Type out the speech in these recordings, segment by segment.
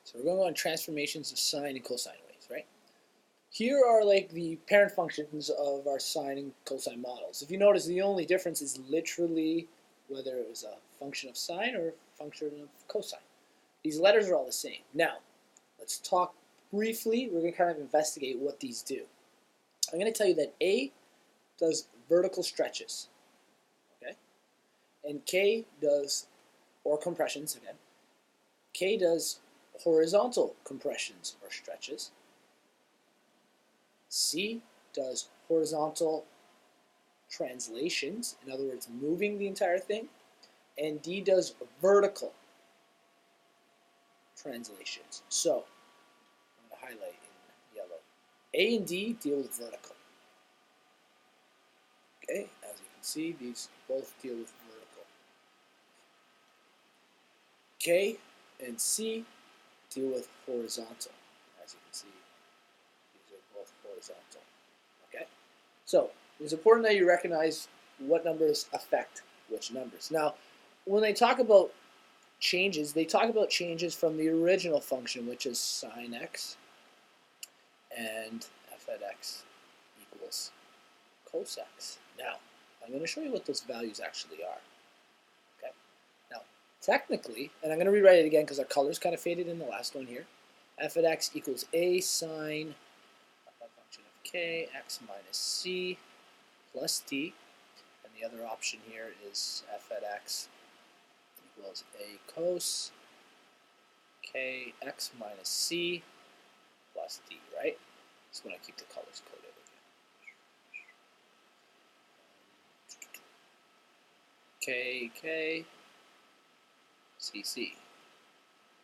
So we're going to go on transformations of sine and cosine waves, right? Here are like the parent functions of our sine and cosine models. If you notice, the only difference is literally whether it was a function of sine or a function of cosine. These letters are all the same. Now, let's talk briefly. We're going to kind of investigate what these do. I'm going to tell you that A does vertical stretches, okay? And K does, or compressions again, K does horizontal compressions or stretches. C does horizontal translations, in other words, moving the entire thing. And D does vertical translations. So, I'm going to highlight in yellow. A and D deal with vertical. Okay, as you can see, these both deal with vertical. K and C deal with horizontal. As you can see, these are both horizontal. Okay, so it's important that you recognize what numbers affect which numbers. Now, when they talk about changes, they talk about changes from the original function, which is sine x, and f at x equals cos x. Now, I'm going to show you what those values actually are. Okay. Now, technically, and I'm going to rewrite it again because our colors kind of faded in the last one here. F at x equals a sine a function of k, x minus c plus d. And the other option here is f at x equals a cos k x minus c plus d, right? Just want to keep the colors coded again. K, K, C, C.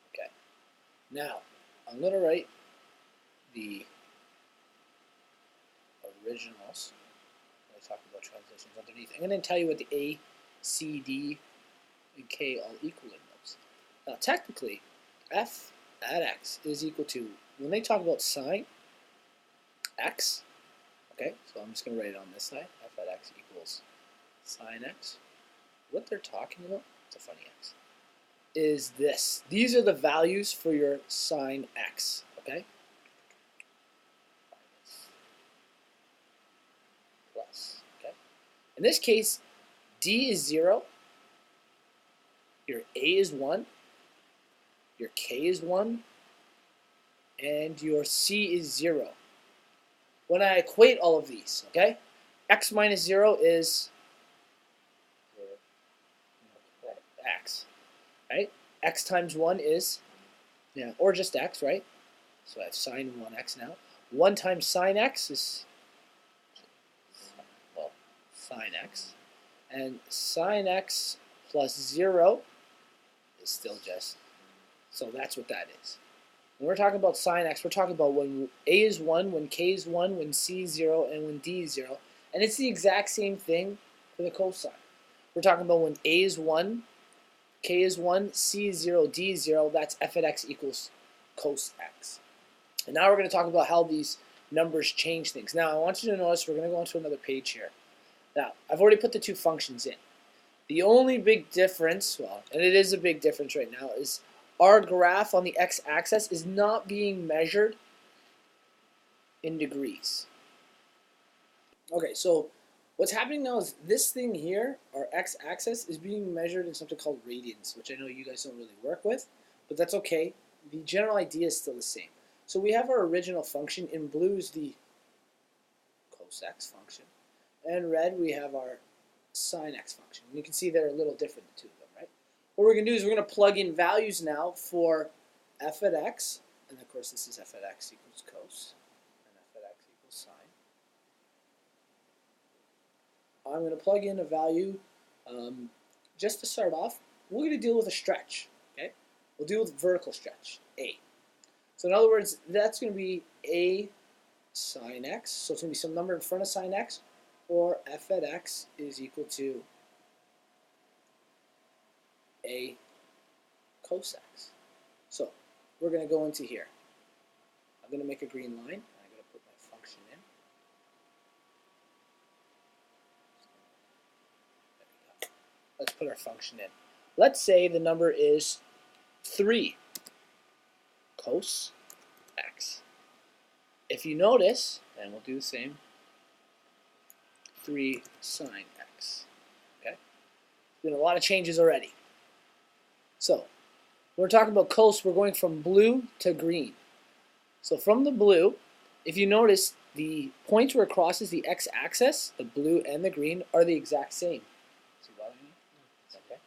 Okay. Now, I'm going to write the originals when I talk about translations underneath. I'm going to tell you what the A, C, D, and K all equal in those. Now, technically, f at x is equal to, when they talk about sine x, okay, so I'm just going to write it on this side, f at x equals sine x. What they're talking about, it's a funny x, is this. These are the values for your sine x, okay? Plus, okay? In this case, D is 0, your A is 1, your K is 1, and your C is 0. When I equate all of these, okay, x minus 0 is x, right? X times 1 is, yeah, or just x, right? So I have sine 1x now. 1 times sine x is, well, sine x. And sine x plus 0 is still just, so that's what that is. When we're talking about sine x, we're talking about when a is 1, when k is 1, when c is 0, and when d is 0. And it's the exact same thing for the cosine. We're talking about when a is 1, k is 1, c is 0, d is 0. That's f at x equals cos x. And now we're going to talk about how these numbers change things. Now, I want you to notice we're going to go onto another page here. Now, I've already put the two functions in. The only big difference, well, and it is a big difference right now, is our graph on the x-axis is not being measured in degrees. Okay, so what's happening now is this thing here, our x-axis, is being measured in something called radians, which I know you guys don't really work with, but that's okay. The general idea is still the same. So we have our original function. In blue is the cos x function. And in red we have our sine x function. You can see they're a little different, the two of them, right? What we're going to do is we're going to plug in values now for f at x, and of course this is f at x equals cos, and f at x equals sine. I'm going to plug in a value, just to start off, we're going to deal with a stretch, okay? We'll deal with vertical stretch, A. So in other words, that's going to be a sine x, so it's going to be some number in front of sine x, or f at x is equal to a cos x. So we're going to go into here. I'm going to make a green line, and I'm going to put my function in. There we go. Let's put our function in. Let's say the number is 3 cos x. If you notice, and we'll do the same, 3 sine x. Okay? Been a lot of changes already. So, when we're talking about cos, we're going from blue to green. So from the blue, if you notice, the points where it crosses the x-axis, the blue and the green, are the exact same. See what I mean? Okay.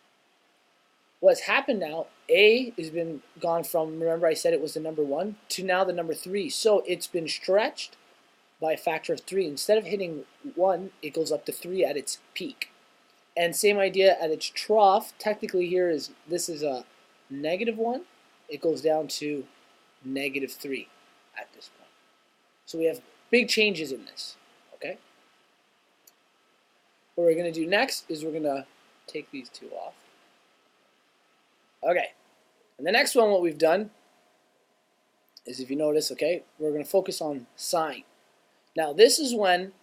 What's happened now, A has been gone from, remember I said it was the number 1, to now the number 3. So it's been stretched by a factor of 3. Instead of hitting 1, it goes up to 3 at its peak. And same idea at its trough. Technically here is, this is a -1. It goes down to -3 at this point. So we have big changes in this, okay? What we're going to do next is we're going to take these two off. Okay, and the next one, what we've done is, if you notice, okay, we're going to focus on sine. Now this is when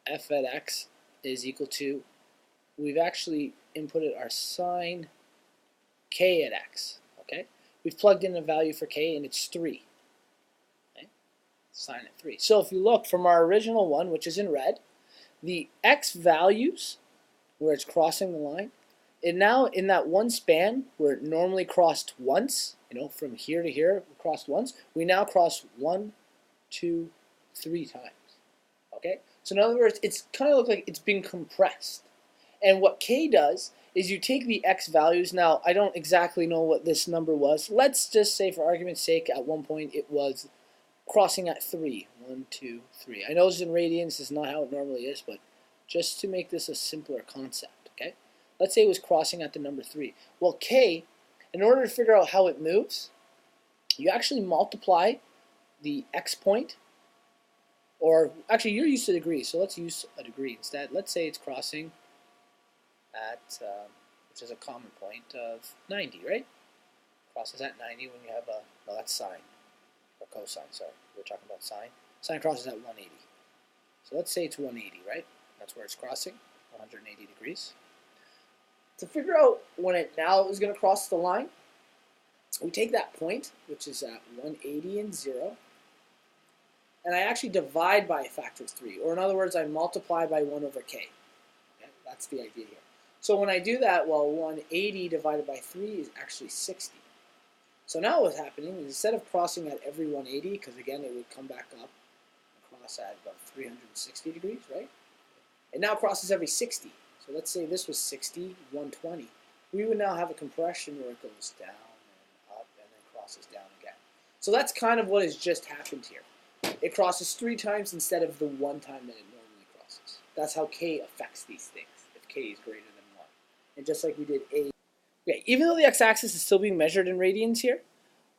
f at x is equal to, we've actually inputted our sine k at x, okay? We've plugged in a value for k and it's 3. Sine at 3. So if you look from our original one, which is in red, the x values where it's crossing the line, and now in that one span where it normally crossed once, you know, from here to here, we crossed once, we now cross 1, 2, 3 times. Okay? So in other words, it's kind of look like it's been compressed. And what k does is you take the x values. Now, I don't exactly know what this number was. Let's just say, for argument's sake, at one point it was crossing at 3. 1, 2, 3. I know it's in radians. This is not how it normally is, but just to make this a simpler concept, okay? Let's say it was crossing at the number 3. Well, k, in order to figure out how it moves, you actually multiply the x point, or actually you're used to degrees, so let's use a degree instead. Let's say it's crossing at, which is a common point of 90, right? Crosses at 90 when you have a, well, that's sine. Or cosine, sorry. We're talking about sine. Sine crosses at 180. So let's say it's 180, right? That's where it's crossing, 180 degrees. To figure out when it now is going to cross the line, we take that point, which is at 180 and 0, and I actually divide by a factor of 3. Or in other words, I multiply by 1 over k. Okay? That's the idea here. So when I do that, well, 180 divided by 3 is actually 60. So now what's happening is, instead of crossing at every 180, because again it would come back up and cross at about 360 degrees, right? It now crosses every 60. So let's say this was 60, 120. We would now have a compression where it goes down and up and then crosses down again. So that's kind of what has just happened here. It crosses 3 times instead of the 1 time that it normally crosses. That's how k affects these things, if k is greater than 1. And just like we did a. Okay, even though the x-axis is still being measured in radians here,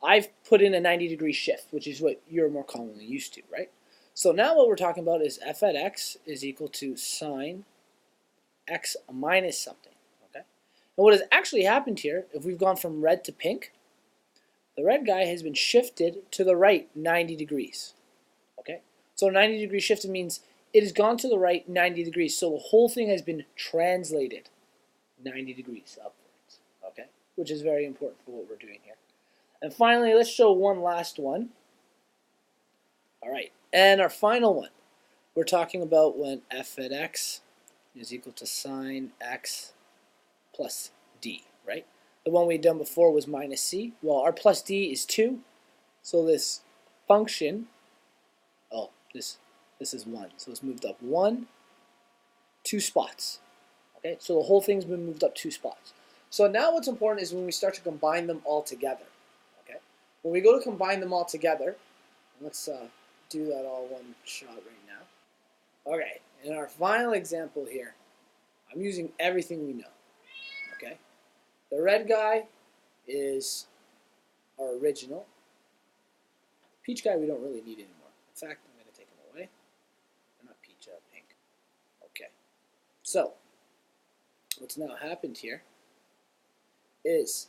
I've put in a 90-degree shift, which is what you're more commonly used to, right? So now what we're talking about is f at x is equal to sine x minus something, okay? And what has actually happened here, if we've gone from red to pink, the red guy has been shifted to the right 90 degrees, okay? So 90-degree shifted means it has gone to the right 90 degrees, so the whole thing has been translated 90 degrees upwards, okay? Which is very important for what we're doing here. And finally, let's show one last one. All right, and our final one. We're talking about when f at x is equal to sine x plus d, right? The one we'd done before was minus c. Well, our plus d is 2, so this function, oh, this is 1. So it's moved up 1, 2 spots. Okay, so the whole thing's been moved up 2 spots. So now what's important is when we start to combine them all together. Okay, when we go to combine them all together, let's do that all one shot right now. Okay, in our final example here, I'm using everything we know. Okay, the red guy is our original. Peach guy we don't really need anymore. In fact, I'm going to take him away. Not peach, pink. Okay, so what's now happened here is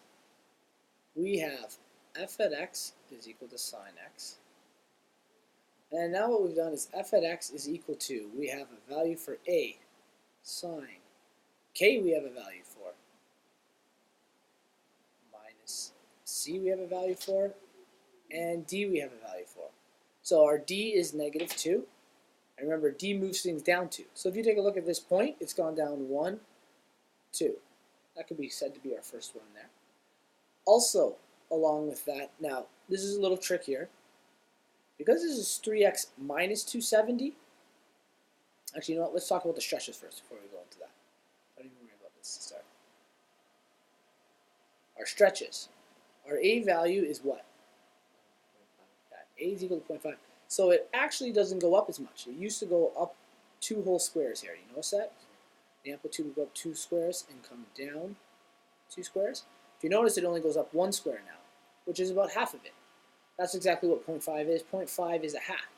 we have f at x is equal to sine x. And now what we've done is f at x is equal to, we have a value for a, sine. K we have a value for. Minus c we have a value for. and d we have a value for. So our d is -2. And remember, d moves things down 2. So if you take a look at this point, it's gone down 1, 2. That could be said to be our first one there. Also, along with that, now, this is a little trick here. Because this is 3x minus 270, actually, you know what? Let's talk about the stretches first before we go into that. Don't even worry about this to start. Our stretches. Our a value is what? A is equal to 0.5. So it actually doesn't go up as much. It used to go up 2 whole squares here. You notice that? The amplitude would go up 2 squares and come down 2 squares. If you notice, it only goes up 1 square now, which is about half of it. That's exactly what 0.5 is. 0.5 is a half.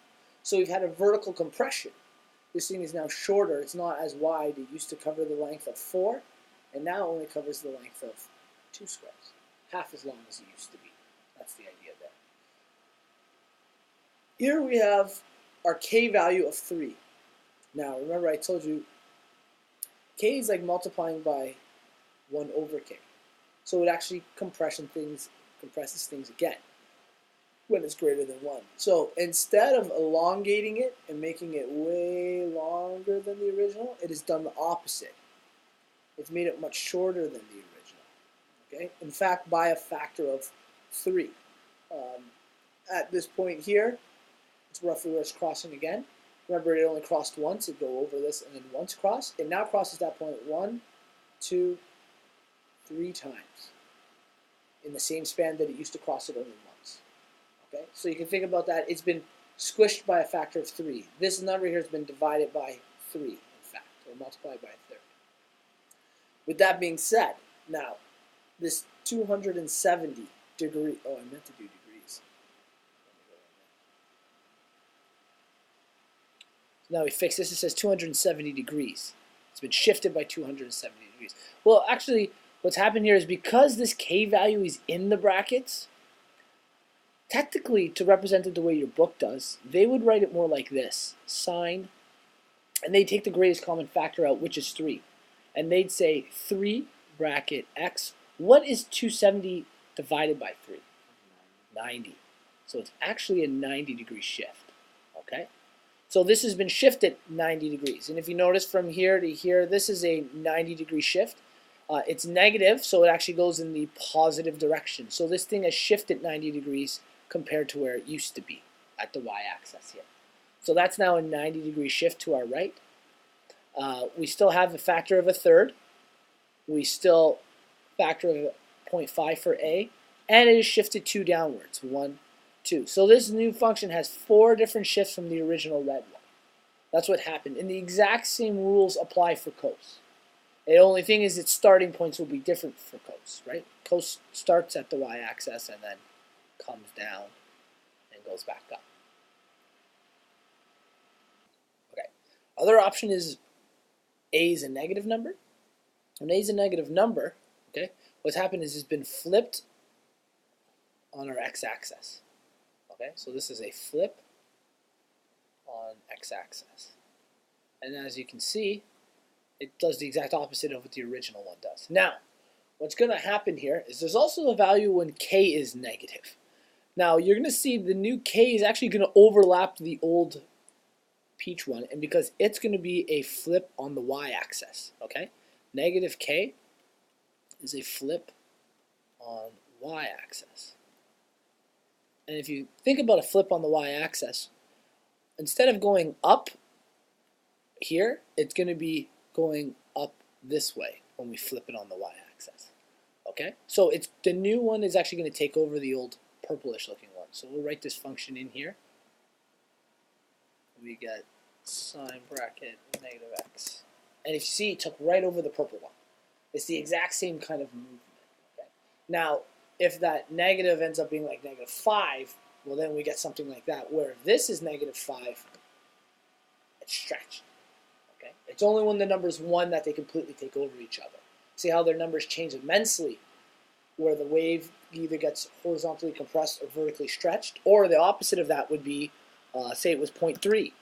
So we've had a vertical compression. This thing is now shorter. It's not as wide. It used to cover the length of 4, and now only covers the length of 2 squares. Half as long as it used to be. That's the idea there. Here we have our k value of 3. Now, remember I told you k is like multiplying by 1 over k. So it actually compresses things again when it's greater than 1. So instead of elongating it and making it way longer than the original, it has done the opposite. It's made it much shorter than the original. Okay? In fact, by a factor of 3. At this point here, it's roughly where it's crossing again. Remember, it only crossed once. It'd go over this and then once cross. It now crosses that point 1, 2, 3 times in the same span that it used to cross it only once. Okay, so you can think about that. It's been squished by a factor of 3. This number here has been divided by 3, in fact, or multiplied by a third. With that being said, now, this 270 degree, oh, I meant to do degrees. Now we fix this. It says 270 degrees. It's been shifted by 270 degrees. Well, actually, what's happened here is because this k value is in the brackets, technically, to represent it the way your book does, they would write it more like this. Sine, and they'd take the greatest common factor out, which is 3. And they'd say 3 bracket x. What is 270 divided by 3? 90. So it's actually a 90-degree shift. Okay? So this has been shifted 90 degrees. And if you notice from here to here, this is a 90-degree shift. It's negative, so it actually goes in the positive direction. So this thing has shifted 90 degrees compared to where it used to be at the y-axis here. So that's now a 90-degree shift to our right. We still have a factor of a third. We still factor of 0.5 for a. And it is shifted 2 downwards. 1, 2. So this new function has 4 different shifts from the original red one. That's what happened. And the exact same rules apply for cos. The only thing is its starting points will be different for cos, right? Cos starts at the y-axis and then comes down and goes back up. Okay. Other option is a is a negative number. When a is a negative number, okay, what's happened is it's been flipped on our x-axis. Okay, so this is a flip on x-axis. And as you can see, it does the exact opposite of what the original one does. Now, what's going to happen here is there's also a value when k is negative. Now, you're going to see the new k is actually going to overlap the old peach one, and because it's going to be a flip on the y-axis, okay? Negative k is a flip on y-axis. And if you think about a flip on the y-axis, instead of going up here, it's going to be going up this way when we flip it on the y-axis. Okay? So it's the new one is actually going to take over the old purplish looking one. So we'll write this function in here. We get sine bracket negative x. And if you see, it took right over the purple one. It's the exact same kind of movement. Okay? Now, if that negative ends up being like -5, well then we get something like that, where if this is -5, it's stretched. Okay? It's only when the number's 1 that they completely take over each other. See how their numbers change immensely, where the wave either gets horizontally compressed or vertically stretched, or the opposite of that would be, say it was 0.3.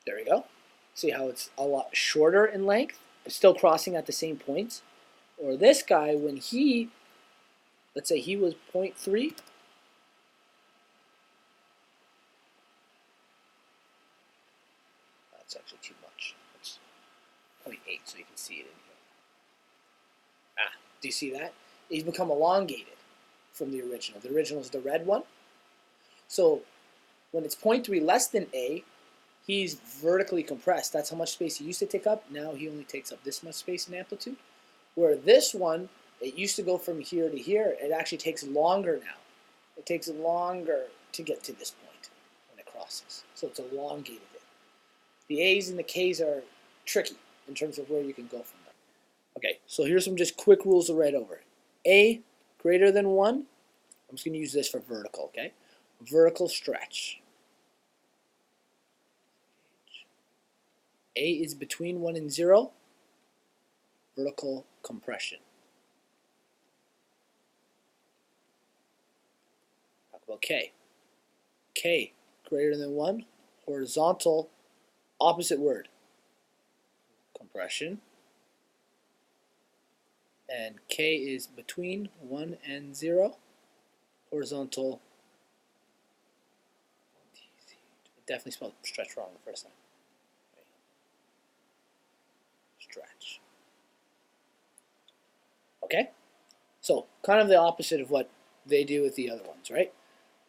There we go. See how it's a lot shorter in length, but still crossing at the same points? Or this guy, when he let's say he was 0.3. That's actually too much. It's 0.8, so you can see it in here. Ah, do you see that? He's become elongated from the original. The original is the red one. So when it's 0.3 less than A, he's vertically compressed. That's how much space he used to take up. Now he only takes up this much space in amplitude. Where this one, it used to go from here to here. It actually takes longer now. It takes longer to get to this point when it crosses. So it's elongated it. The A's and the K's are tricky in terms of where you can go from them. Okay, so here's some just quick rules to write over. A greater than 1. I'm just going to use this for vertical, okay? Vertical stretch. A is between 1 and 0. Vertical compression. Talk about K. K greater than 1. Horizontal, opposite word. Compression. And K is between 1 and 0. Horizontal. Definitely spelled stretch wrong the first time. Stretch. Okay? So, kind of the opposite of what they do with the other ones, right?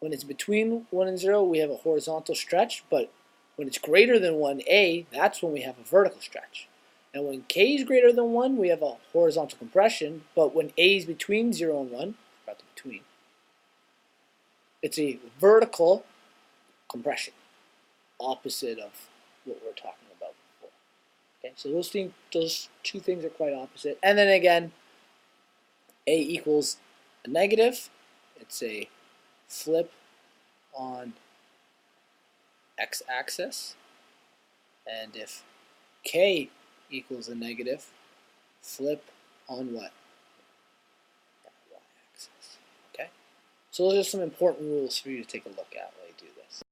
When it's between 1 and 0, we have a horizontal stretch, but when it's greater than 1A, that's when we have a vertical stretch. And when K is greater than 1, we have a horizontal compression, but when A is between 0 and 1, about the between, it's a vertical compression, opposite of what we're talking about before. Okay, so those two things are quite opposite. And then again, A equals a negative. It's a flip on x-axis. And if K equals a negative, flip on what? Y-axis. Okay? So those are some important rules for you to take a look at while you do this.